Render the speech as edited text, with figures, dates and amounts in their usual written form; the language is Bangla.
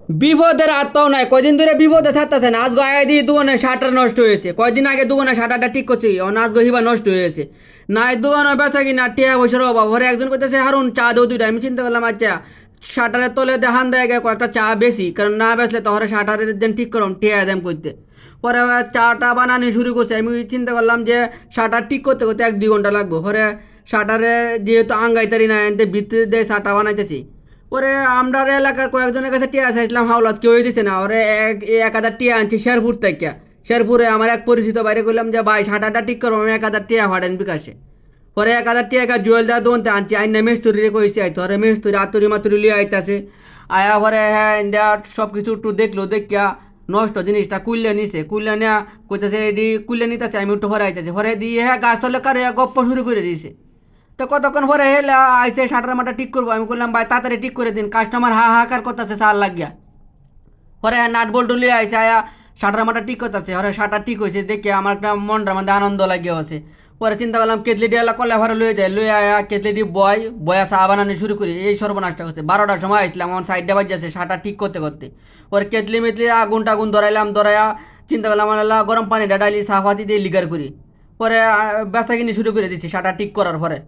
বিপদের আর পাও নাই, কয়দিন ধরে বিপদে থাকতেছে না। আজকে আয় দিয়ে দোকানে শাটার নষ্ট হয়েছে, কয়দিন আগে দোকানে শাটারটা ঠিক করছি, আজকে হিবা নষ্ট হয়েছে। না এই দোকানে বেচা কিনা টিয়া পয়সার অভাব। ঘরে একজন করতেছে হারুন চা দেও দুইটা, আমি চিন্তা করলাম আচ্ছা শাটারের তলে দেখান দেয় কয়েকটা চা বেশি, কারণ না বেচলে তো হরে শাটারের দিন ঠিক করলাম টিয়া দাম করতে। পরে চাটা বানানি শুরু করছে, আমি চিন্তা করলাম যে শাটার ঠিক করতে করতে 1-2 ঘন্টা লাগবো। পরে শাটারে যেহেতু আঙ্গাইতারি না এনতে ভিতরে দিয়ে শাটা বানাইতেছি। ওরে আমরা এলাকার কয়েকজনের কাছে টিয়া চাইছিলাম, হাওলাত কেউই দিছে না। ওরে 1,000 টিয়া আনছি শেরপুর থেকে। শেরপুরে আমার এক পরিচিত বাইরে করলাম যে ভাই শাটারটা ঠিক করবো, আমি 1,000 টিয়া ফাটেন বিকাশে। পরে 1,000 টিয়া জুয়েল দা দোনতে আনছি, আইন মেস্তুরি কইছি আইতো। ওরে মেস্তুরি আতুরি মাতুরি লিয়ে আইতাছে। আয়া পরে হ্যাঁ ইন্ডিয়া সব কিছু একটু দেখলো, দেখিয়া নষ্ট জিনিসটা কুইলে নিছে, কুইলে নেয়া কইতেছে এডি কুইলে নিতেছে, আমি একটু পরে আইতেছে। পরে দিয়ে হ্যাঁ গাছ তলে কারে গপ্প শুরু করে দিয়েছে। তো কতক্ষণ পরে হেলে আইসে শাটার মাটা ঠিক করবো, আমি বললাম ভাই তাড়াতাড়ি ঠিক করে দিন, কাস্টমার হাহাকার করতেছে চাল লাগিয়া। পরে নাট বল্টু লিয়ে আইসে আয়া শাটার মাটা ঠিক করতেছে। পরে শাটার ঠিক হয়েছে দেখে আমার একটা মনটার মধ্যে আনন্দ লাগিয়ে আছে। পরে চিন্তা করলাম কেতলি ডিয়ালা কলে ভরে লয়ে যায়, লয়ে আয়া কেতলি ডি বয়া চা বানানো শুরু করি। এই সর্বনাশটা করছে, 12টার সময় আসলাম, আমার সাইডে বাজছে শাটার ঠিক করতে করতে। পরে কেতলি মেতলি আগুন টাগুন ধরাইলাম, ধরাইয়া চিন্তা করলাম আল্লাহ গরম পানি ডাইলি সাফাতি দিয়ে লিগার করি। পরে বেচা কিনি শুরু করে দিচ্ছি শাটার ঠিক করার পরে।